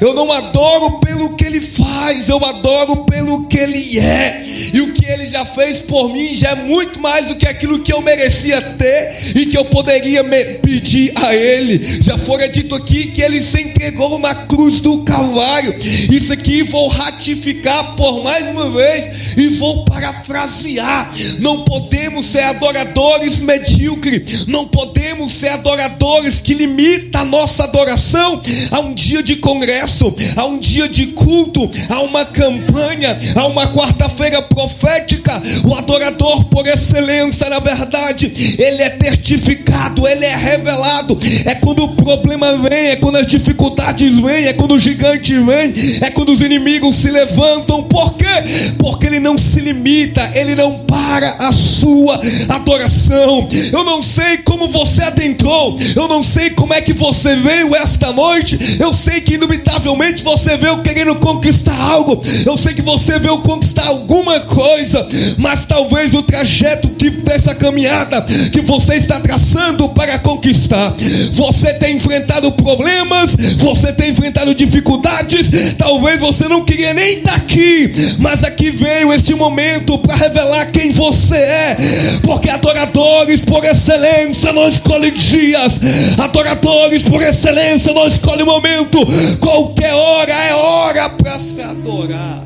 Eu não adoro pelo que Ele faz, eu adoro pelo que Ele é. E o que Ele já fez por mim já é muito mais do que aquilo que eu merecia ter e que eu poderia pedir a Ele. Já fora dito aqui que Ele se entregou na cruz do Calvário. Isso aqui vou ratificar por mais uma vez e vou parafrasear. Não podemos ser adoradores medíocres, não podemos ser adoradores que limitam a nossa adoração a um dia de congresso, a um dia de culto, a uma campanha, a uma quarta-feira profética. O adorador por excelência, na verdade, ele é testificado, ele é revelado. É quando o problema vem, é quando as dificuldades vêm, é quando o gigante vem, é quando os inimigos se levantam. Por quê? Porque ele não se limita, ele não para a sua adoração. Eu não sei como você adentrou, eu não sei como é que você veio esta noite. Eu sei que indubitavelmente você veio querendo conquistar algo, eu sei que você veio conquistar alguma coisa, mas talvez o trajeto dessa caminhada que você está traçando para conquistar, você tem enfrentado problemas, você tem enfrentado dificuldades. Talvez você não queria nem estar aqui, mas aqui veio este momento para revelar quem você é, porque adoradores por excelência não escolhem dias, adoradores por excelência não escolhem momento. Qualquer hora é hora para se adorar.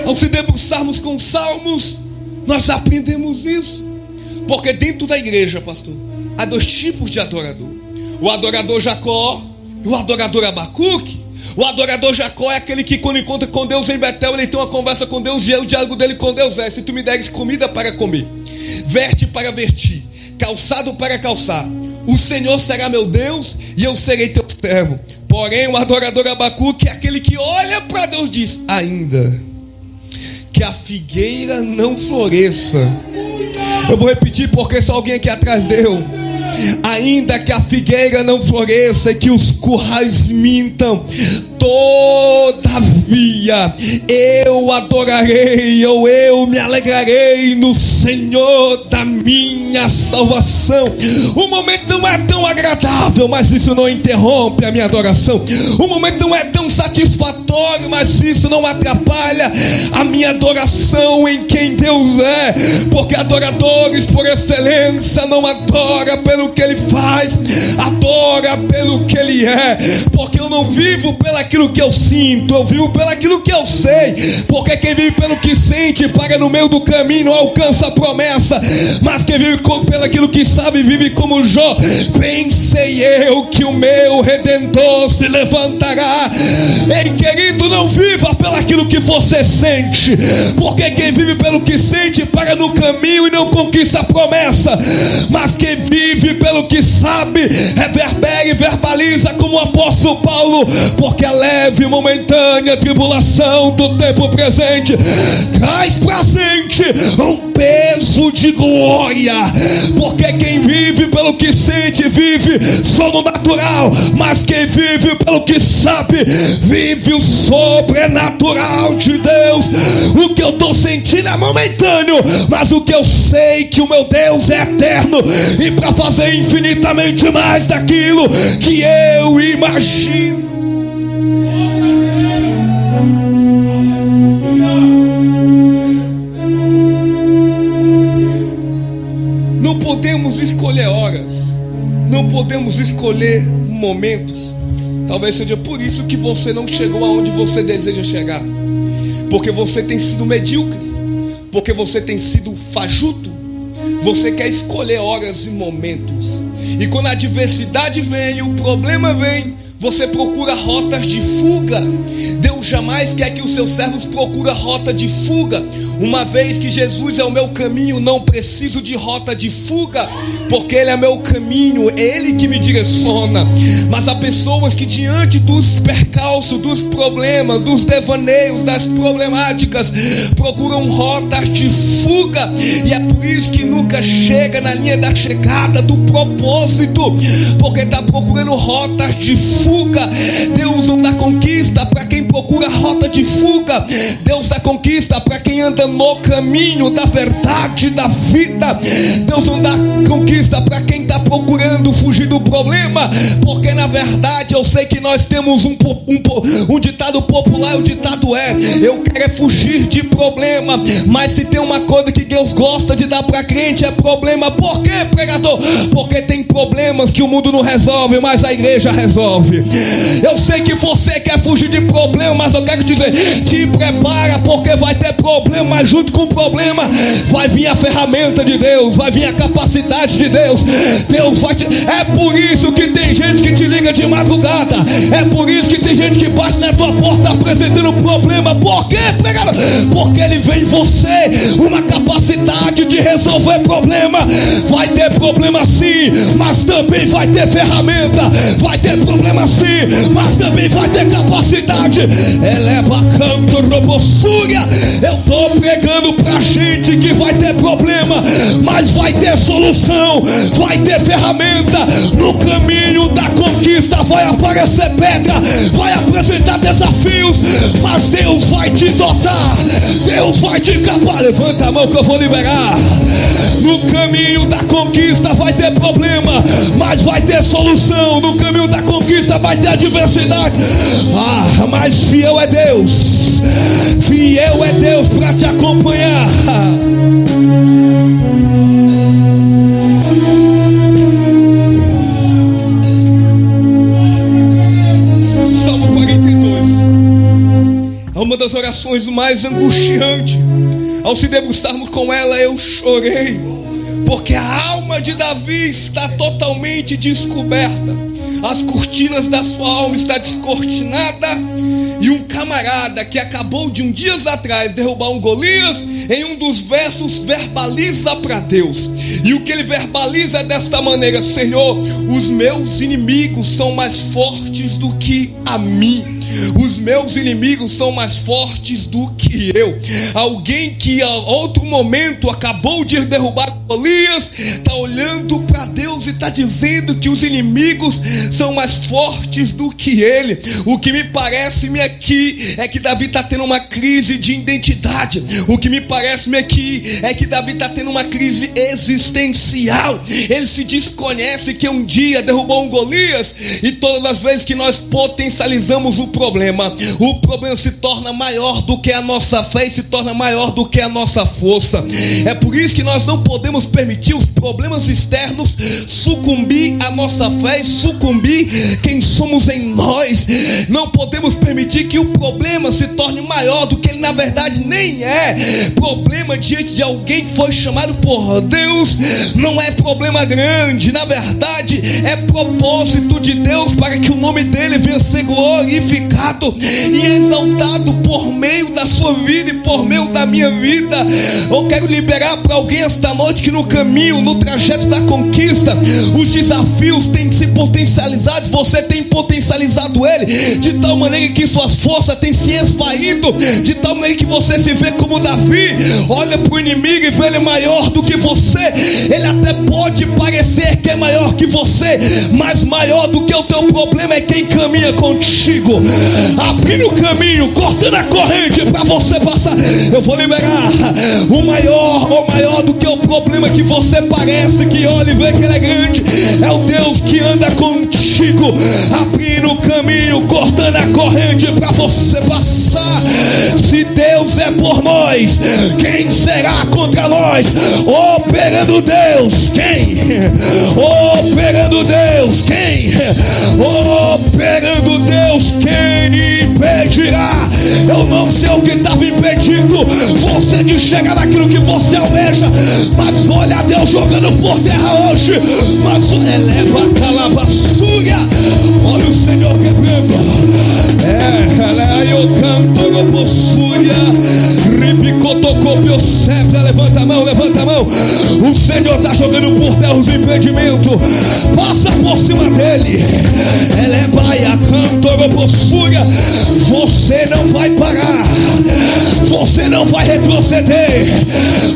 Ao se debruçarmos com salmos, nós aprendemos isso. Porque dentro da igreja, pastor, há dois tipos de adorador: o adorador Jacó e o adorador Abacuque. O adorador Jacó é aquele que, quando encontra com Deus em Betel, ele tem uma conversa com Deus, e o diálogo dele com Deus é: se tu me deres comida para comer, verte para vestir, calçado para calçar, o Senhor será meu Deus e eu serei teu servo. Porém, o adorador Abacuque é aquele que olha para Deus e diz: ainda que a figueira não floresça. Eu vou repetir porque só alguém aqui atrás deu. Ainda que a figueira não floresça e que os currais mintam, todavia eu adorarei, ou eu me alegrarei no Senhor da minha salvação. O momento não é tão agradável, mas isso não interrompe a minha adoração. O momento não é tão satisfatório, mas isso não atrapalha a minha adoração em quem Deus é. Porque adoradores por excelência não adora pelo que Ele faz, adora pelo que Ele é. Porque eu não vivo pelaquilo que eu sinto, eu vivo pelaquilo que eu sei. Porque quem vive pelo que sente, para no meio do caminho, não alcança a promessa. Mas quem vive pelaquilo que sabe, vive como Jó: pensei eu que o meu Redentor se levantará. Ei, querido, não viva pelaquilo que você sente, porque quem vive pelo que sente, para no caminho e não conquista a promessa. Mas quem vive pelo que sabe, reverbera e verbaliza como o apóstolo Paulo: porque a leve e momentânea tribulação do tempo presente traz pra gente um peso de glória. Porque quem vive pelo que sente, vive só no natural, mas quem vive pelo que sabe, vive o sobrenatural de Deus. O que eu estou sentindo é momentâneo, mas o que eu sei que o meu Deus é eterno, e para fazer infinitamente mais daquilo que eu imagino. Não podemos escolher horas, não podemos escolher momentos. Talvez seja por isso que você não chegou aonde você deseja chegar, porque você tem sido medíocre, porque você tem sido fajuto. Você quer escolher horas e momentos, e quando a adversidade vem, o problema vem, você procura rotas de fuga. Deus jamais quer que os seus servos procurem rota de fuga. Uma vez que Jesus é o meu caminho, não preciso de rota de fuga, porque Ele é meu caminho, é Ele que me direciona. Mas há pessoas que, diante dos percalços, dos problemas, dos devaneios, das problemáticas, procuram rotas de fuga, e é por isso que nunca chega na linha da chegada do propósito, porque está procurando rotas de fuga. Deus não dá conquista para quem procura rota de fuga. Deus dá conquista para quem anda no caminho da verdade, da vida. Deus não dá conquista para quem está procurando fugir do problema, porque na verdade eu sei que nós temos um ditado popular. O ditado é: eu quero fugir de problema. Mas se tem uma coisa que Deus gosta de dar para crente, é problema. Por quê, pregador? Porque tem problemas que o mundo não resolve, mas a igreja resolve. Eu sei que você quer fugir de problema, mas eu quero te dizer: te prepara, porque vai ter problema, mas junto com o problema vai vir a ferramenta de Deus, vai vir a capacidade de Deus. Deus vai te... É por isso que tem gente que te liga de madrugada, é por isso que tem gente que bate na tua porta apresentando problema. Por quê, pregador? Porque ele vê em você uma capacidade de resolver problema. Vai ter problema sim, mas também vai ter ferramenta. Vai ter problema sim, mas também vai ter capacidade. Eleva canto robossúria. Eu estou pregando pra gente que vai ter problema, mas vai ter solução, vai ter ferramenta. No caminho da conquista vai aparecer pedra, vai apresentar desafios, mas Deus vai te dotar, Deus vai te capar. Levanta a mão que eu vou liberar. No caminho da conquista vai ter problema, mas vai ter solução. No caminho da conquista vai ter adversidade. Mas fiel é Deus, fiel é Deus para te acompanhar. Salmo 42 é uma das orações mais angustiantes. Ao se debruçarmos com ela, eu chorei, porque a alma de Davi está totalmente descoberta. As cortinas da sua alma estão descortinadas. E um camarada que acabou de dias atrás derrubar um Golias, em um dos versos verbaliza para Deus. E o que ele verbaliza é desta maneira: Senhor, os meus inimigos são mais fortes do que a mim. Os meus inimigos são mais fortes do que eu. Alguém que a outro momento acabou de derrubar Golias está olhando para Deus e está dizendo que os inimigos são mais fortes do que ele. O que me parece-me aqui é que Davi está tendo uma crise de identidade. O que me parece-me aqui é que Davi está tendo uma crise existencial. Ele se desconhece que um dia derrubou um Golias, e todas as vezes que nós potencializamos o problema se torna maior do que a nossa fé e se torna maior do que a nossa força. É por isso que nós não podemos permitir os problemas externos sucumbir a nossa fé e sucumbir quem somos em nós. Não podemos permitir que o problema se torne maior do que ele na verdade nem é. Problema diante de alguém que foi chamado por Deus não é problema grande, na verdade é propósito de Deus para que o nome dele venha ser glorificado e exaltado por meio da sua vida e por meio da minha vida. Eu quero liberar para alguém esta noite que no caminho, no trajeto da conquista, os desafios têm se potencializado. Você tem potencializado ele de tal maneira que suas forças têm se esvaído, de tal maneira que você se vê como Davi, olha para o inimigo e vê ele maior do que você. Ele até pode parecer que é maior que você, mas maior do que o teu problema é quem caminha contigo, abrindo o caminho, cortando a corrente para você passar. Eu vou liberar o maior do que o problema que você parece que olha e vê que ele é grande. É o Deus que anda contigo, abrindo o caminho, cortando a corrente para você passar. Se Deus é por nós, quem será contra nós? Operando Deus, quem? Operando Deus, quem? Operando Deus, quem impedirá? Eu não sei o que estava impedindo você de chegar naquilo que você almeja, mas olha Deus jogando por terra hoje. Mas eleva a calabaçuga, olha o Senhor quebrando. Eu canto no possúria, ribicotocopio sempre. Levanta a mão, levanta a mão. O Senhor está jogando por terra os impedimentos. Passa por cima dele. Elevaia, canto no possúria. Você não vai parar, você não vai retroceder.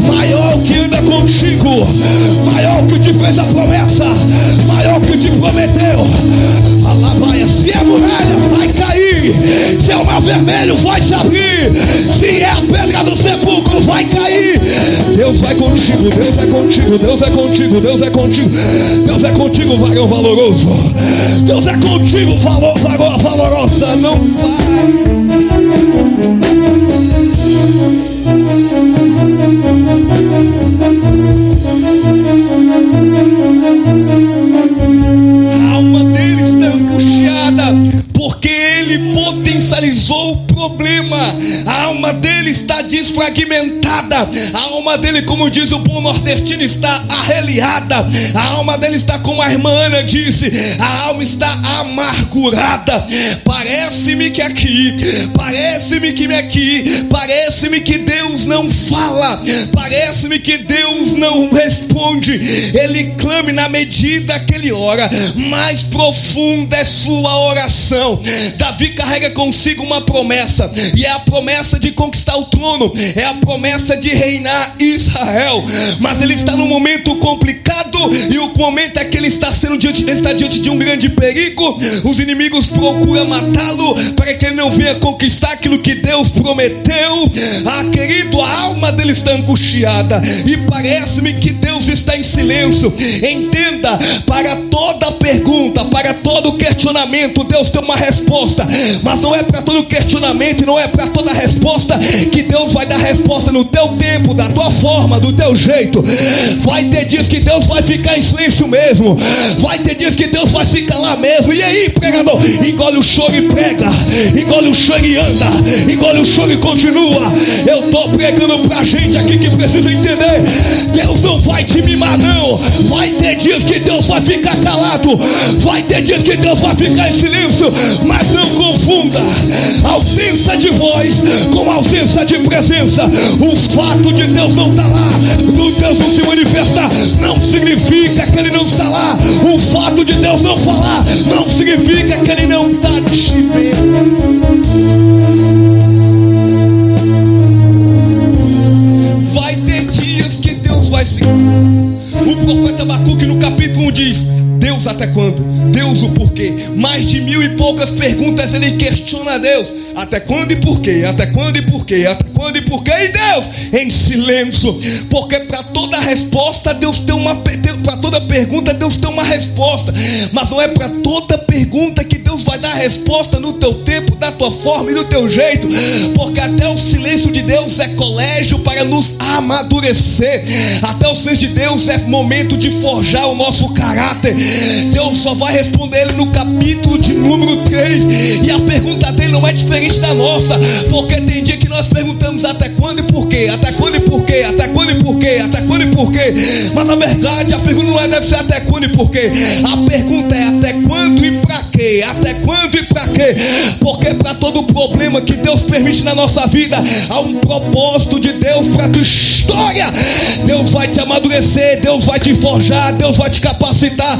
Maior que anda contigo, maior que te fez a promessa, maior que te prometeu. Alabaia, se a muralha vai cair, se é uma mar vermelho vai se abrir, se é a pedra do sepulcro vai cair. Deus vai contigo, Deus é contigo, Deus é contigo, Deus é contigo, Deus é contigo, varão valoroso. Deus é contigo, varão valorosa. Não vai. A alma dele está angustiada porque ele potencializou o problema. A alma dele está desfragmentada. A alma dele, como diz o bom nordestino, está arreliada. A alma dele está, como a irmã Ana disse, a alma está amargurada. Parece-me que aqui, parece-me que Deus não fala, parece-me que Deus não responde. Ele clama, na medida que ele ora, mais profunda é sua oração. Davi carrega consigo uma promessa, e é a promessa de conquistar o trono, é a promessa de reinar Israel. Mas ele está num momento complicado, e o momento é que ele está diante de um grande perigo. Os inimigos procuram matá-lo para que ele não venha conquistar aquilo que Deus prometeu. Querido, a alma dele está angustiada, e parece-me que Deus está em silêncio. Entenda, para toda pergunta, para todo questionamento, Deus tem uma resposta. Mas não é para todo questionamento, não é para toda resposta que Deus vai dar resposta no teu tempo, da tua forma, do teu jeito. Vai ter dias que Deus vai ficar em silêncio mesmo, vai ter dias que Deus vai se calar mesmo. E aí, pregador, engole o choro e prega, engole o choro e anda, engole o choro e continua. Eu estou pregando pra gente aqui que precisa entender: Deus não vai te mimar, não. Vai ter dias que Deus vai ficar calado, vai ter dias que Deus vai ficar em silêncio. Mas não confunda ausência de voz com ausência de presença. O fato de Deus não estar lá, do Deus não se manifestar, não significa que ele não está lá. O fato de Deus não falar não significa que ele não está te vendo. Vai ter dias que Deus vai se... O profeta Abacuque no capítulo 1 diz: Deus até quando? Deus o porquê? Mais de 1000 e poucas perguntas ele questiona a Deus. Até quando e porquê? Até quando e porquê? Até quando e porquê? E Deus em silêncio. Porque para toda resposta Deus tem uma... Para toda pergunta Deus tem uma resposta. Mas não é para toda pergunta que Deus vai dar a resposta no teu tempo, da tua forma e do teu jeito. Porque até o silêncio de Deus é colégio para nos amadurecer. Até o silêncio de Deus é momento de forjar o nosso caráter. Deus só vai responder ele no capítulo de número 3. E a pergunta dele não é diferente da nossa. Porque tem dia que nós perguntamos até quando e porquê? Até quando e porquê? Até quando e porquê? Até quando e porquê? Mas na verdade a pergunta não deve ser até quando e porquê. A pergunta é até quando e pra quê? Até quando e pra quê? Porque para todo problema que Deus permite na nossa vida, há um propósito de Deus para a tua história. Deus vai te amadurecer, Deus vai te forjar, Deus vai te capacitar.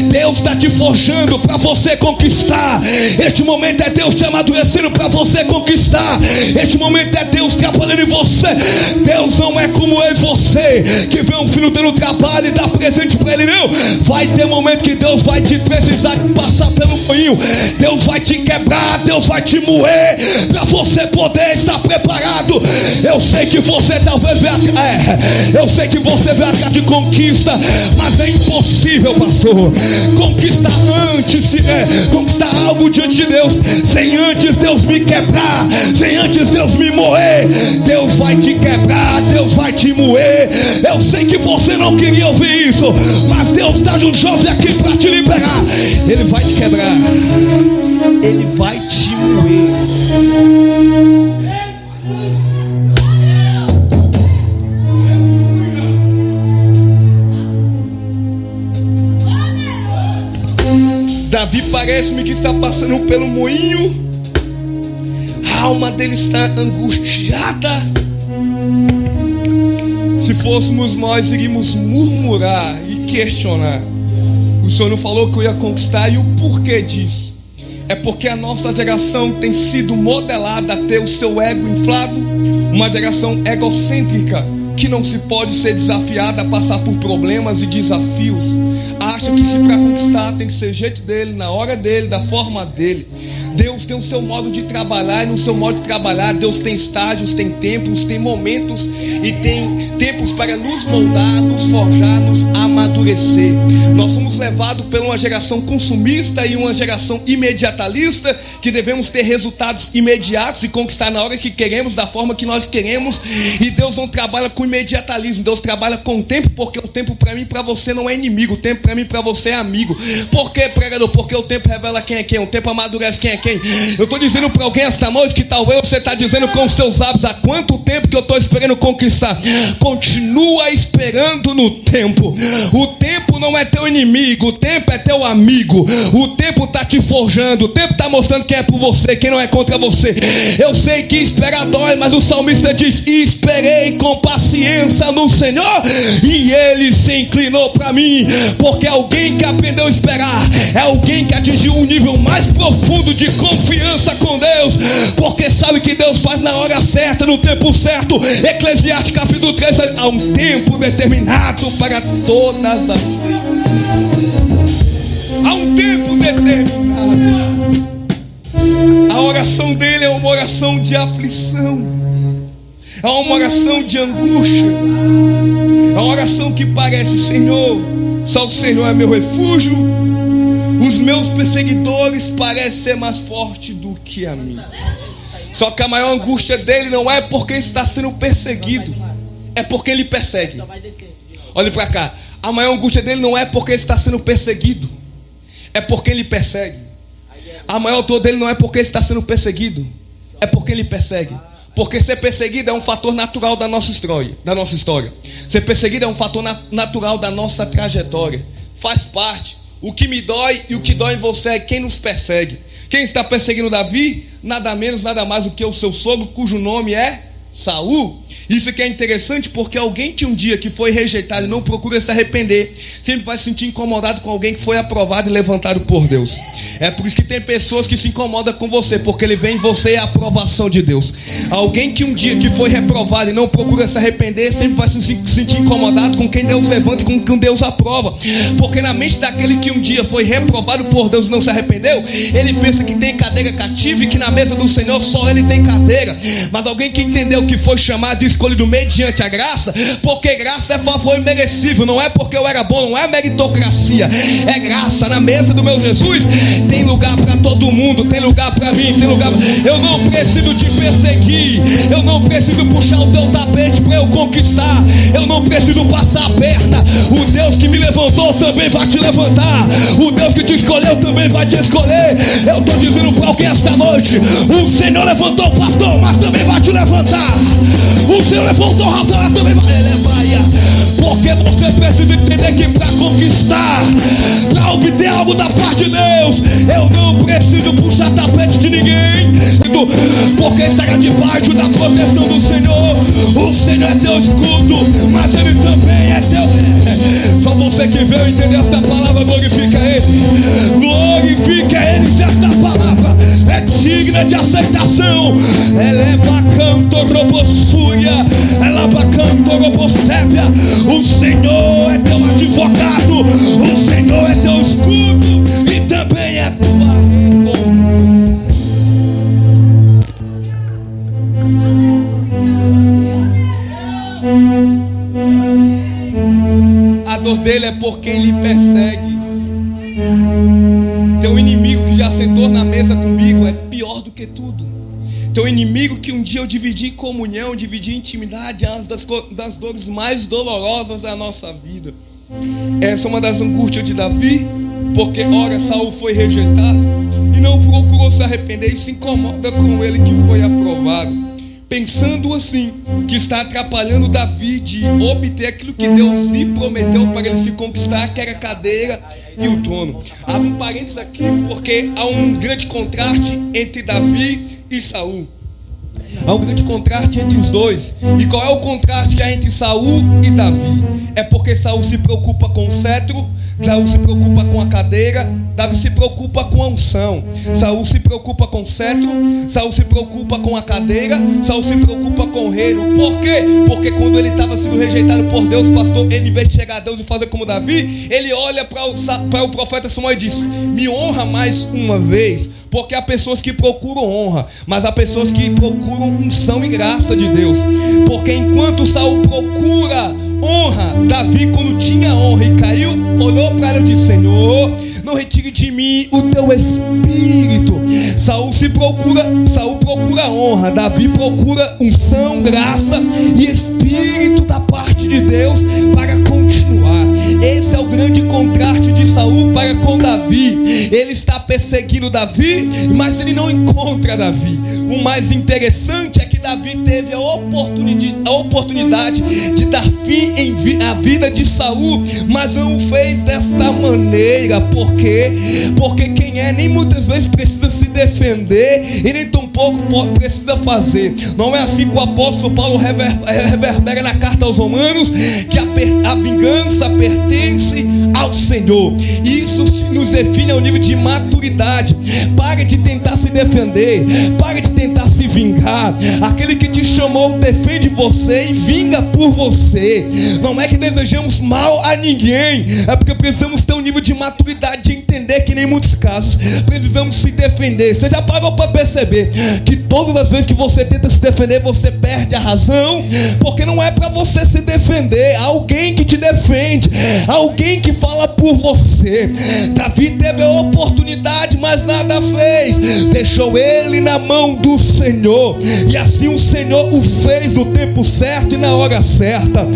Deus está te forjando para você conquistar. Este momento é Deus te amadurecendo para você conquistar. Este momento é Deus trabalhando em você. Deus não é como eu e você, que vê um filho tendo trabalho e dá presente para ele, não. Vai ter momento que Deus vai te precisar passar pelo moinho. Deus vai te quebrar, Deus vai te moer, para você poder estar preparado. Eu sei que você talvez eu sei que você vê atrás de conquista, mas é impossível, pastor, conquistar conquistar algo diante de Deus sem antes Deus me quebrar, sem antes Deus me moer. Deus vai te quebrar, Deus vai te moer. Eu sei que você não queria ouvir isso, mas Deus está de um jovem aqui para te liberar. Ele vai te quebrar, ele vai te moer. Davi parece-me que está passando pelo moinho. A alma dele está angustiada. Se fôssemos nós, iríamos murmurar e questionar. O Senhor não falou que eu ia conquistar, e o porquê disso? É porque a nossa geração tem sido modelada a ter o seu ego inflado. Uma geração egocêntrica que não se pode ser desafiada a passar por problemas e desafios. Acha que se para conquistar tem que ser jeito dele, na hora dele, da forma dele. Deus tem o seu modo de trabalhar, e no seu modo de trabalhar Deus tem estágios, tem tempos, tem momentos e tem tempos para nos moldar, nos forjar, nos amadurecer. Nós somos levados por uma geração consumista e uma geração imediatalista, que devemos ter resultados imediatos e conquistar na hora que queremos, da forma que nós queremos. E Deus não trabalha com imediatalismo, Deus trabalha com o tempo, porque o tempo para mim e para você não é inimigo, o tempo para mim e para você é amigo. Por quê, pregador? Porque o tempo revela quem é quem, o tempo amadurece quem é quem. Eu estou dizendo para alguém esta noite que talvez você está dizendo com os seus lábios: há quanto tempo que eu estou esperando conquistar? Continua esperando no tempo. O tempo não é teu inimigo, o tempo é teu amigo. O tempo está te forjando, o tempo está mostrando quem é por você, quem não é contra você. Eu sei que esperar dói, mas o salmista diz: esperei com paciência no Senhor e Ele se inclinou para mim. Porque alguém que aprendeu a esperar é alguém que atingiu um nível mais profundo de confiança com Deus, porque sabe que Deus faz na hora certa, no tempo certo. Eclesiastes capítulo 3: há um tempo determinado para todas as coisas. Há um tempo determinado. A oração dele é uma oração de aflição, é uma oração de angústia, é uma oração que parece: Senhor, só o Senhor é meu refúgio, os meus perseguidores parecem ser mais fortes do que a mim. Só que a maior angústia dele não é porque está sendo perseguido, é porque ele persegue. Olhe para cá. A maior angústia dele não é porque está sendo perseguido, é porque ele persegue. A maior dor dele não é porque está sendo perseguido, é porque ele persegue. Porque ser perseguido é um fator natural da nossa história. Ser perseguido é um fator natural da nossa trajetória. Faz parte. O que me dói e o que dói em você é quem nos persegue. Quem está perseguindo Davi? Nada menos, nada mais do que o seu sogro, cujo nome é Saul. Isso que é interessante, porque alguém que um dia que foi rejeitado e não procura se arrepender, sempre vai se sentir incomodado com alguém que foi aprovado e levantado por Deus. É por isso que tem pessoas que se incomodam com você, porque ele vê em você a aprovação de Deus. Alguém que um dia que foi reprovado e não procura se arrepender, sempre vai se sentir incomodado com quem Deus levanta e com quem Deus aprova. Porque na mente daquele que um dia foi reprovado por Deus e não se arrependeu, ele pensa que tem cadeira cativa e que na mesa do Senhor só ele tem cadeira. Mas alguém que entendeu que foi chamado e escolhido mediante a graça, porque graça é favor imerecível, não é porque eu era bom, não é meritocracia, é graça. Na mesa do meu Jesus tem lugar para todo mundo, tem lugar para mim, tem lugar. Eu não preciso te perseguir, eu não preciso puxar o teu tapete para eu conquistar, eu não preciso passar a perna. O Deus que me levantou também vai te levantar, o Deus que te escolheu também vai te escolher. Eu estou dizendo para alguém esta noite: o Senhor levantou o pastor, mas também vai te levantar. O Senhor levantou o Rafael, mas também vai levar. Porque você precisa entender que para conquistar, para obter algo da parte de Deus, eu não preciso puxar tapete de ninguém, porque estará debaixo da proteção do Senhor. O Senhor é teu escudo, mas Ele também é teu. Só você que veio entender esta palavra, glorifica Ele. Glorifica Ele, se esta palavra é digna de aceitação. Ela é bacanto robossúria, ela é bacanto robossépia. O Senhor é teu advogado, o Senhor é teu escudo e também é tua recompensa. A dor dele é por quem lhe persegue. Teu inimigo que já sentou na mesa comigo é pior do que tudo. Teu inimigo que um dia eu dividi comunhão, dividi intimidade, é uma das dores mais dolorosas da nossa vida. Essa é uma das angústias de Davi, porque ora Saul foi rejeitado e não procurou se arrepender e se incomoda com ele que foi aprovado, pensando assim, que está atrapalhando Davi de obter aquilo que Deus lhe prometeu para ele se conquistar, que era a cadeira e o trono. Há um parênteses aqui, porque há um grande contraste entre Davi e Saul. Há um grande contraste entre os dois. E qual é o contraste que há entre Saul e Davi? É porque Saul se preocupa com o cetro, Saul se preocupa com a cadeira, Davi se preocupa com a unção. Saul se preocupa com o cetro, Saul se preocupa com a cadeira, Saul se preocupa com o reino. Por quê? Porque quando ele estava sendo rejeitado por Deus, pastor, ele, em vez de chegar a Deus e fazer como Davi, ele olha para o profeta Samuel e diz: me honra mais uma vez. Porque há pessoas que procuram honra, mas há pessoas que procuram unção e graça de Deus. Porque enquanto Saul procura honra, Davi, quando tinha honra e caiu, olhou para ele e disse: Senhor, não retire de mim o teu espírito. Saul procura honra, Davi procura unção, graça e espírito da parte de Deus para continuar. Esse é o grande contraste de Saul para com Davi. Ele está perseguindo Davi, mas ele não encontra Davi. O mais interessante é que Davi teve a oportunidade de dar fim à vida de Saul, mas não o fez desta maneira. Por quê? Porque quem é nem muitas vezes precisa se defender e nem tão pouco precisa fazer. Não é assim que o apóstolo Paulo reverbera na carta aos Romanos, que a vingança pertence ao Senhor. E isso nos define ao nível de maturidade. Pare de tentar se defender, pare de tentar se vingar. Aquele que te chamou defende você e vinga por você. Não é que desejamos mal a ninguém, é porque precisamos ter um nível de maturidade de entender que em muitos casos precisamos se defender. Você já parou para perceber que todas as vezes que você tenta se defender, você perde a razão? Porque não é para você se defender, há alguém que te defende, alguém que fala por você. Davi teve a oportunidade, mas nada fez, deixou ele na mão do Senhor, e assim o Senhor o fez no tempo certo e na hora certa.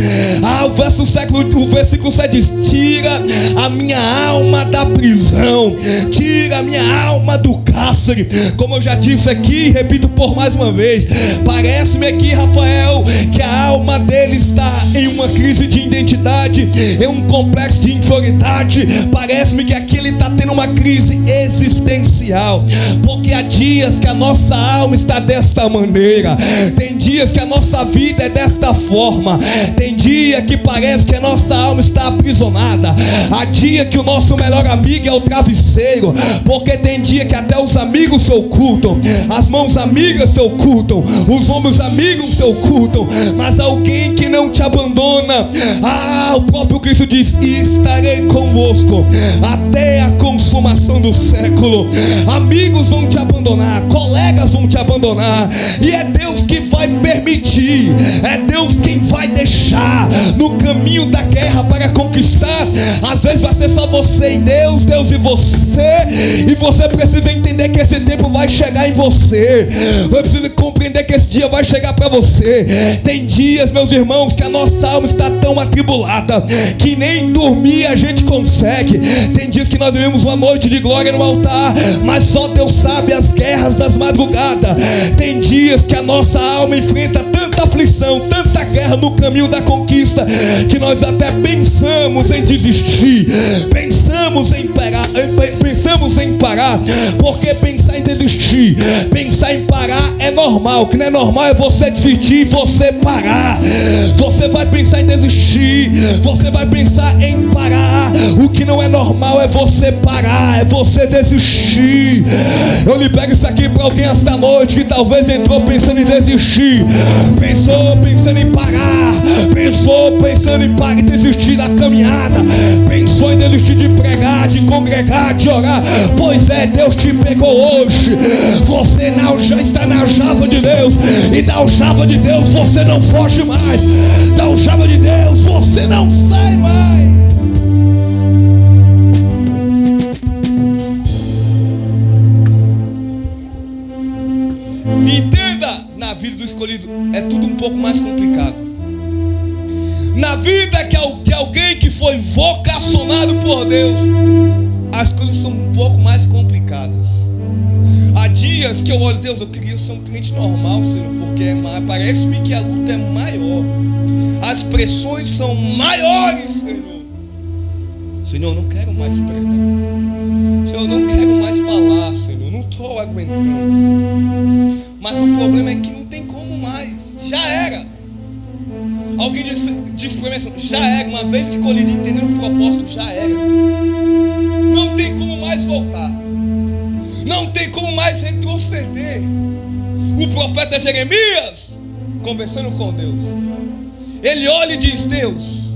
O versículo 7 diz: tira a minha alma da prisão, tira a minha alma do cárcere. Como eu já disse aqui, repito por mais uma vez, parece-me aqui, Rafael, que a alma dele está em uma crise de identidade, em um complexo de inferioridade. Parece-me que aqui ele está tendo uma crise existencial, porque há dias que a nossa alma está desta maneira, tem dias que a nossa vida é desta forma, tem dia que parece que a nossa alma está aprisionada, há dia que o nosso melhor amigo é o travesseiro, porque tem dia que até os amigos se ocultam, as mãos amigas se ocultam, os ombros amigos se ocultam, mas alguém que não te abandona, o próprio Cristo diz: estarei convosco até a consumação do século. Amigos vão te abandonar, colegas vão te abandonar, e é Deus que vai permitir, é Deus quem vai deixar no caminho da guerra para conquistar. Às vezes vai ser só você e Deus, Deus e você precisa entender que esse tempo vai chegar em você, você precisa compreender que esse dia vai chegar para você. Tem dias, meus irmãos, que a nossa alma está tão atribulada que nem dormir a gente consegue. Tem dias que nós vivemos uma noite de glória no altar, mas só Deus sabe as guerras das madrugadas. Tem dias que a nossa alma enfrenta tanta aflição, tanta guerra no caminho da conquista, que nós até pensamos em desistir, pensamos em parar, porque pensar em desistir, pensar em parar é normal. O que não é normal é você desistir e você parar. Você vai pensar em desistir, você vai pensar em parar. O que não é normal é você parar, é você desistir. Eu libero isso aqui para alguém esta noite que talvez entrou pensando em desistir, pensou pensando em parar, pensou pensando em parar, desistir da caminhada, pensou em desistir de pregar, de congregar, de orar. Pois é, Deus te pegou hoje. Você já está na aljava de Deus, e da aljava de Deus você não foge mais, da aljava de Deus você não sai mais. Entenda, na vida do escolhido é tudo um pouco mais complicado. Na vida de alguém que foi vocacionado por Deus, as coisas são um pouco mais complicadas. Há dias que eu olho: Deus, eu queria ser um crente normal, Senhor, porque parece-me que a luta é maior, as pressões são maiores, Senhor. Senhor, eu não quero mais pregar, Senhor, eu não quero mais falar, Senhor, eu não estou aguentando. Mas o problema é que não tem como mais, já era. Alguém disse para mim: já era. Uma vez escolhido, entendendo o propósito, já era. Não tem como mais voltar. Não tem como mais retroceder. O profeta Jeremias, conversando com Deus, ele olha e diz: Deus,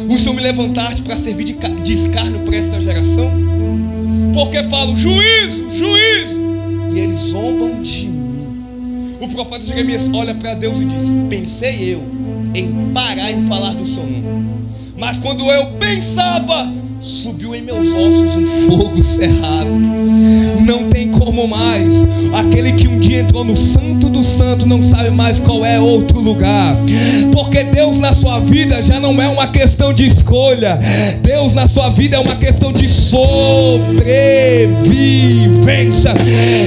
o Senhor me levantaste para servir de escárnio para esta geração, porque falo juízo, juízo, e eles zombam de mim. O profeta Jeremias olha para Deus e diz: pensei eu em parar em falar do seu nome, mas quando eu pensava, subiu em meus ossos um fogo cerrado. Não tem como mais. Aquele que um dia entrou no santo do santo não sabe mais qual é outro lugar. Porque Deus na sua vida já não é uma questão de escolha. Deus na sua vida é uma questão de sobrevivência.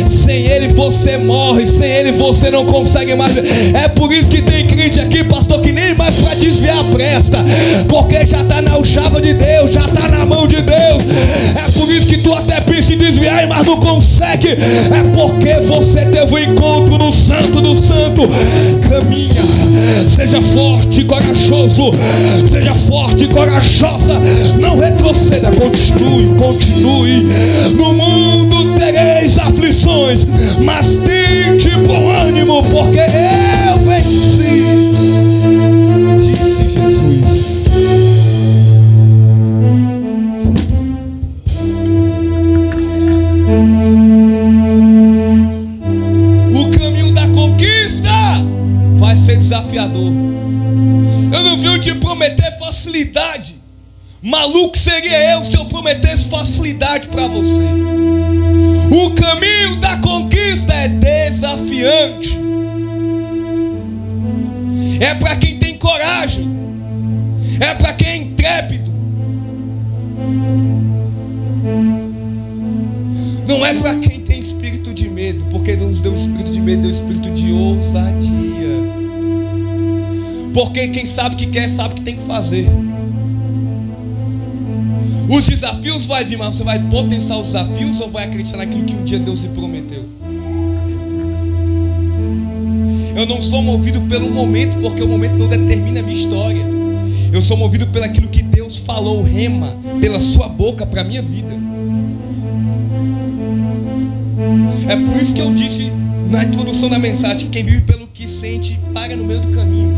Sem Ele você morre, sem Ele você não consegue mais. É por isso que tem crente aqui, pastor, que nem mais para desviar presta, porque já está na aljava de Deus, já está na mão de Deus. É por isso que tu até pensa em desviar, mas não consegue. É porque você teve um encontro no santo do santo. Caminha, seja forte e corajoso, seja forte e corajosa, não retroceda, continue, continue. No mundo tereis aflições, mas tende bom ânimo, porque eu venci, disse Jesus. Vai ser desafiador. Eu não vim te prometer facilidade. Maluco seria eu se eu prometesse facilidade para você. O caminho da conquista é desafiante. É para quem tem coragem. É para quem é intrépido. Não é para quem tem espírito de medo, porque não nos deu espírito de medo, deu espírito de ousadia. Porque quem sabe que quer, sabe que tem que fazer. Os desafios vai vir, mas você vai potenciar os desafios ou vai acreditar naquilo que um dia Deus lhe prometeu? Eu não sou movido pelo momento, porque o momento não determina a minha história. Eu sou movido pelo aquilo que Deus falou, rema, pela sua boca para a minha vida. É por isso que eu disse na introdução da mensagem que quem vive pelo que sente para no meio do caminho,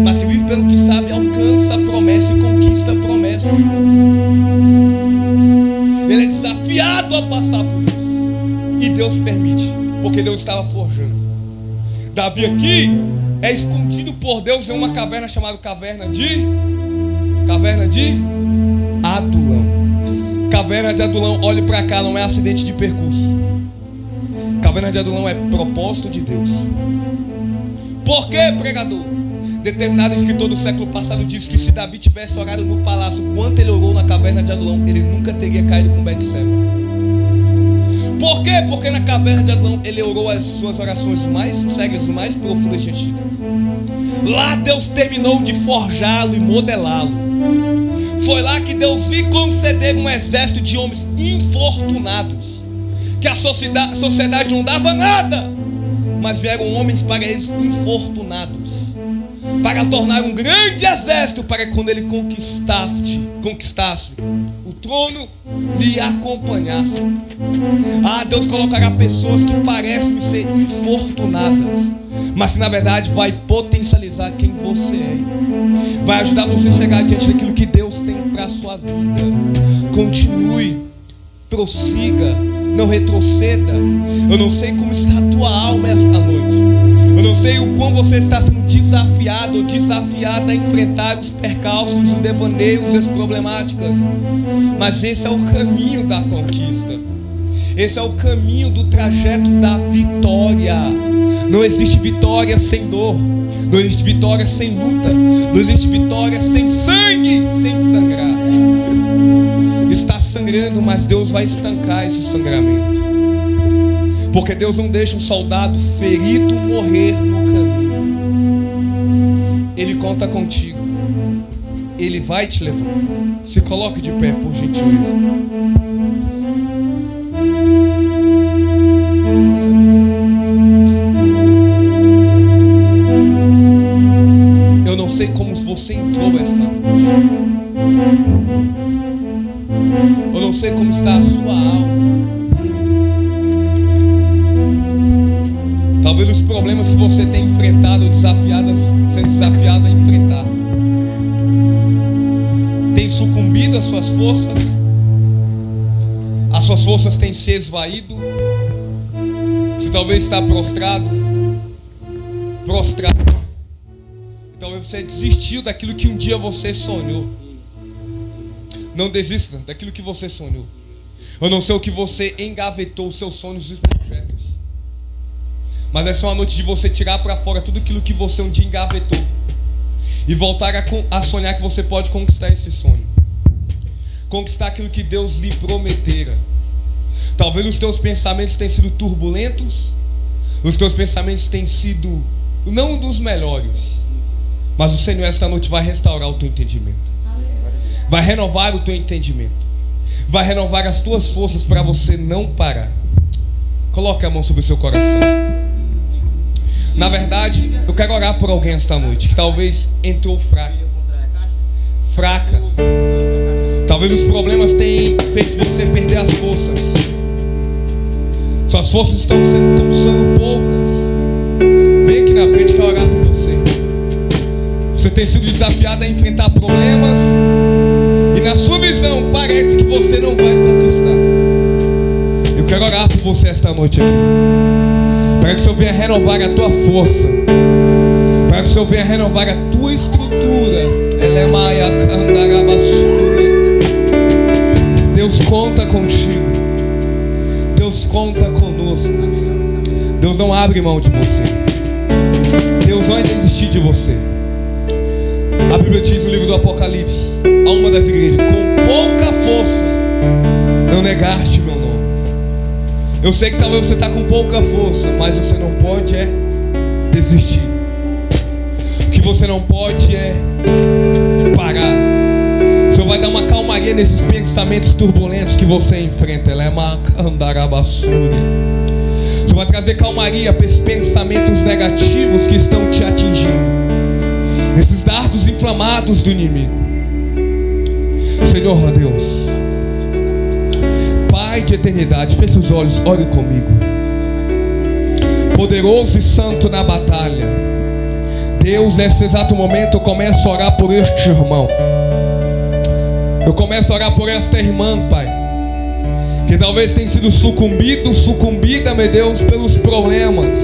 mas quem vive pelo que sabe alcança a promessa e conquista a promessa. Ele é desafiado a passar por isso, e Deus permite, porque Deus estava forjando. Davi aqui é escondido por Deus em uma caverna chamada caverna de Adulão. Caverna de Adulão, olhe para cá, não é acidente de percurso. Caverna de Adulão é propósito de Deus. Por que, pregador? Determinado escritor do século passado diz que se Davi tivesse orado no palácio quanto ele orou na caverna de Adulão, ele nunca teria caído com Betseba. Por quê? Porque na caverna de Adulão ele orou as suas orações mais sinceras, mais profundas e antigas. Lá Deus terminou de forjá-lo e modelá-lo. Foi lá que Deus lhe concedeu um exército de homens infortunados, que a sociedade não dava nada, mas vieram homens para eles infortunados, para tornar um grande exército, para que quando ele conquistasse o trono, lhe acompanhasse. Deus colocará pessoas que parecem ser infortunadas, mas que na verdade vai potencializar quem você é, vai ajudar você a chegar diante daquilo que Deus tem para a sua vida. Continue, prossiga, não retroceda. Eu não sei como está a tua alma esta noite. Eu não sei o quão você está sendo desafiado ou desafiada a enfrentar os percalços, os devaneios e as problemáticas. Mas esse é o caminho da conquista. Esse é o caminho do trajeto da vitória. Não existe vitória sem dor. Não existe vitória sem luta. Não existe vitória sem sangue, sem sangrar. Está sangrando, mas Deus vai estancar esse sangramento. Porque Deus não deixa um soldado ferido morrer no caminho. Ele conta contigo. Ele vai te levantar. Se coloque de pé, por gentileza. Eu não sei como você entrou esta noite. Eu não sei como está a sua alma. Talvez os problemas que você tem enfrentado, sendo desafiado a enfrentar, tem sucumbido às suas forças. As suas forças têm se esvaído. Você talvez está prostrado. Talvez você desistiu daquilo que um dia você sonhou. Não desista daquilo que você sonhou. Eu não sei o que você engavetou, os seus sonhos e os projetos. Mas essa é uma noite de você tirar para fora tudo aquilo que você um dia engavetou e voltar a sonhar que você pode conquistar esse sonho. Conquistar aquilo que Deus lhe prometera. Talvez os teus pensamentos tenham sido turbulentos. Os teus pensamentos têm sido não dos melhores. Mas o Senhor esta noite vai restaurar o teu entendimento. Vai renovar o teu entendimento. Vai renovar as tuas forças para você não parar. Coloque a mão sobre o seu coração. Na verdade, eu quero orar por alguém esta noite que talvez entrou fraca. Talvez os problemas tenham feito você perder as forças. Suas forças estão sendo poucas. Vem aqui na frente que eu orar por você. Você tem sido desafiado a enfrentar problemas e na sua visão parece que você não vai conquistar. Eu quero orar por você esta noite aqui, para que o Senhor venha renovar a tua força, para que o Senhor venha renovar a tua estrutura. Deus conta contigo. Deus conta conosco. Deus não abre mão de você. Deus não vai desistir de você. A Bíblia diz no livro do Apocalipse a uma das igrejas: com pouca força não negaste meu nome. Eu sei que talvez você está com pouca força, mas você não pode desistir. O que você não pode parar. O Senhor vai dar uma calmaria nesses pensamentos turbulentos que você enfrenta. Ela é uma andarabassúria. O Senhor vai trazer calmaria para esses pensamentos negativos que estão te atingindo, esses dardos inflamados do inimigo. Senhor Deus, Pai de eternidade, feche os olhos, ore comigo. Poderoso e santo na batalha, Deus, nesse exato momento eu começo a orar por este irmão. Eu começo a orar por esta irmã, Pai, que talvez tenha sido sucumbida, meu Deus, pelos problemas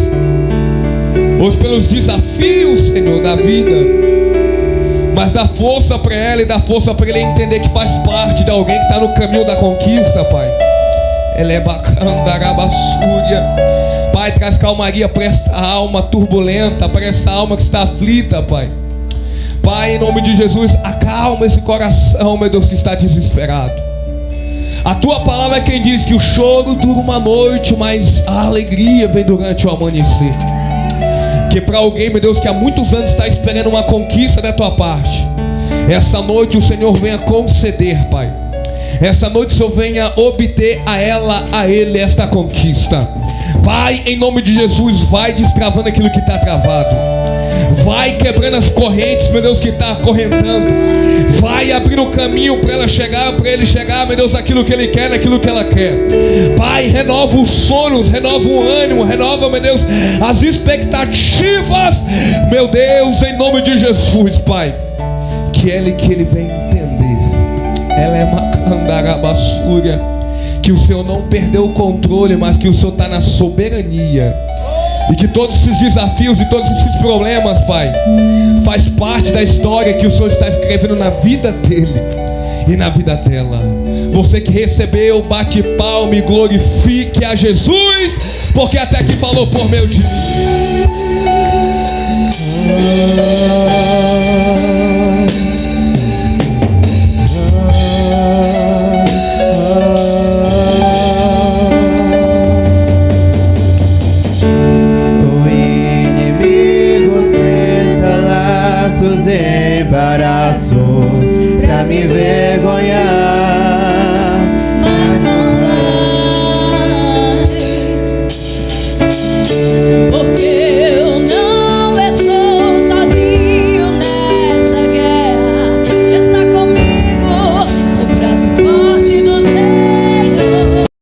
ou pelos desafios, Senhor, da vida. Mas dá força para ela e dá força para ele entender que faz parte de alguém que está no caminho da conquista, Pai. Ela é bacana, darabassúria. Pai, traz calmaria para esta alma turbulenta, para essa alma que está aflita, Pai. Pai, em nome de Jesus, acalma esse coração, meu Deus, que está desesperado. A tua palavra é quem diz que o choro dura uma noite, mas a alegria vem durante o amanhecer. Que para alguém, meu Deus, que há muitos anos está esperando uma conquista da tua parte, essa noite o Senhor venha conceder, Pai. Essa noite o Senhor venha obter a ele esta conquista. Pai, em nome de Jesus, vai destravando aquilo que está travado. Vai quebrando as correntes, meu Deus, que está acorrentando. Vai abrindo o caminho para ele chegar, meu Deus, naquilo que ele quer, naquilo que ela quer. Pai, renova os sonhos, renova o ânimo, renova, meu Deus, as expectativas, meu Deus, em nome de Jesus, Pai. Que ele venha entender. Ela é macandarabassúria. Que o Senhor não perdeu o controle, mas que o Senhor está na soberania. E que todos esses desafios e todos esses problemas, Pai, faz parte da história que o Senhor está escrevendo na vida dele e na vida dela. Você que recebeu, bate palma e glorifique a Jesus, porque até aqui falou por meio de mim. Embaraços pra me envergonhar.